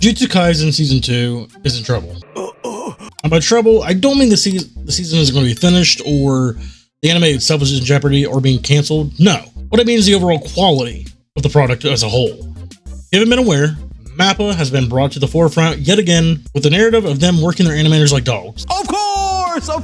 Jujutsu Kaisen Season 2 is in trouble. And by trouble, I don't mean the season isn't going to be finished or the anime itself is in jeopardy or being canceled. No. What I mean is the overall quality of the product as a whole. If you haven't been aware, MAPPA has been brought to the forefront yet again with the narrative of them working their animators like dogs. Of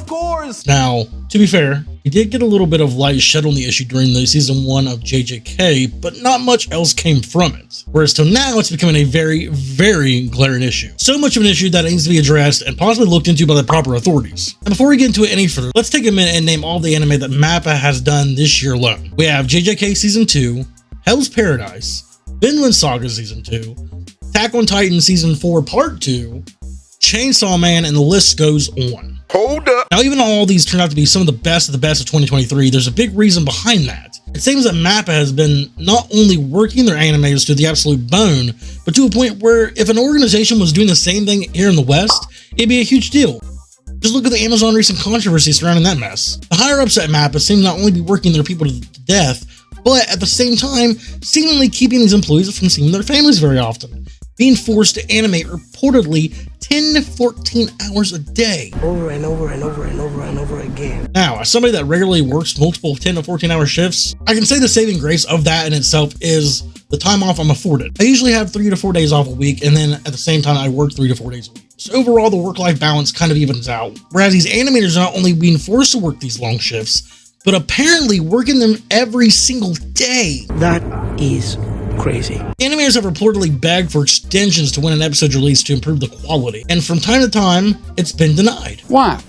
course! Now, to be fair, we did get a little bit of light shed on the issue during the season 1 of JJK, but not much else came from it. Whereas till now, it's becoming a very, very glaring issue. So much of an issue that it needs to be addressed and possibly looked into by the proper authorities. And before we get into it any further, let's take a minute and name all the anime that MAPPA has done this year alone. We have JJK Season 2, Hell's Paradise, Vinland Saga Season 2, Attack on Titan Season 4 Part 2, Chainsaw Man, and the list goes on. Hold up. Now, even though all these turned out to be some of the best of 2023, there's a big reason behind that. It seems that MAPPA has been not only working their animators to the absolute bone, but to a point where if an organization was doing the same thing here in the West, it'd be a huge deal. Just look at the Amazon recent controversy surrounding that mess. The higher ups at MAPPA seem to not only be working their people to death, but at the same time, seemingly keeping these employees from seeing their families very often, being forced to animate reportedly 10 to 14 hours a day. Over and over and over and over and over again. Now, as somebody that regularly works multiple 10 to 14 hour shifts, I can say the saving grace of that in itself is the time off I'm afforded. I usually have 3 to 4 days off a week, and then at the same time, I work 3 to 4 days a week. So overall, the work-life balance kind of evens out. Whereas these animators are not only being forced to work these long shifts, but apparently working them every single day. That is crazy. Animators have reportedly begged for extensions to when an episode's released to improve the quality, and from time to time, it's been denied. Why?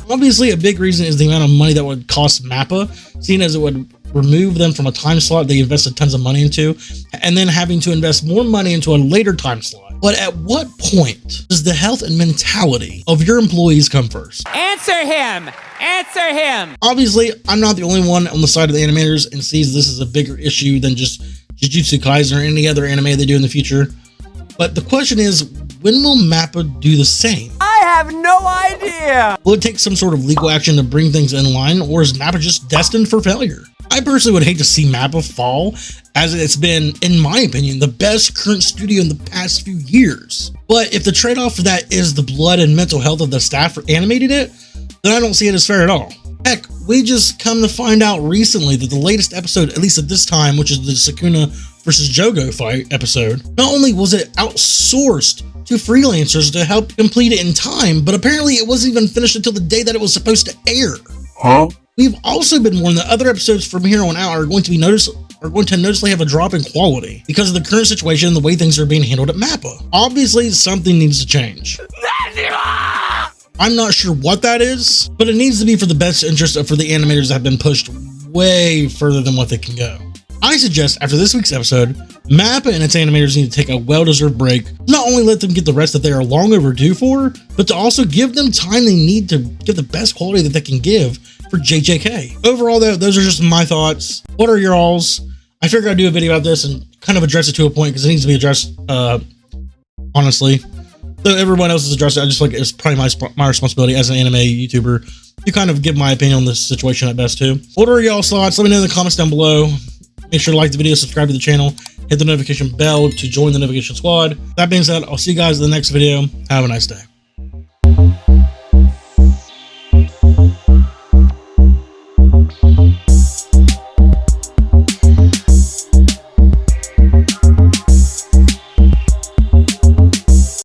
Obviously, a big reason is the amount of money that would cost MAPPA, seeing as it would remove them from a time slot they invested tons of money into, and then having to invest more money into a later time slot. But at what point does the health and mentality of your employees come first? Answer him! Answer him! Obviously, I'm not the only one on the side of the animators and sees this as a bigger issue than just Jujutsu Kaisen or any other anime they do in the future. But the question is, when will MAPPA do the same? I have no idea! Will it take some sort of legal action to bring things in line, or is MAPPA just destined for failure? I personally would hate to see MAPPA fall, as it's been, in my opinion, the best current studio in the past few years. But if the trade-off for that is the blood and mental health of the staff for animating it, then I don't see it as fair at all. Heck, we just come to find out recently that the latest episode, at least at this time, which is the Sukuna versus Jogo fight episode, not only was it outsourced to freelancers to help complete it in time, but apparently it wasn't even finished until the day that it was supposed to air. Huh? We've also been warned that other episodes from here on out are going to noticeably have a drop in quality because of the current situation and the way things are being handled at MAPPA. Obviously, something needs to change. I'm not sure what that is, but it needs to be for the best interest for the animators that have been pushed way further than what they can go. I suggest after this week's episode, MAPPA and its animators need to take a well-deserved break, not only let them get the rest that they are long overdue for, but to also give them time they need to give the best quality that they can give for JJK. Overall though, those are just my thoughts. What are your alls? I figured I'd do a video about this and kind of address it to a point because it needs to be addressed, honestly. Though everyone else is addressed, I just like it's probably my responsibility as an anime YouTuber to kind of give my opinion on this situation at best too. What are y'all's thoughts? Let me know in the comments down below. Make sure to like the video, subscribe to the channel, hit the notification bell to join the notification squad. That being said, I'll see you guys in the next video. Have a nice day.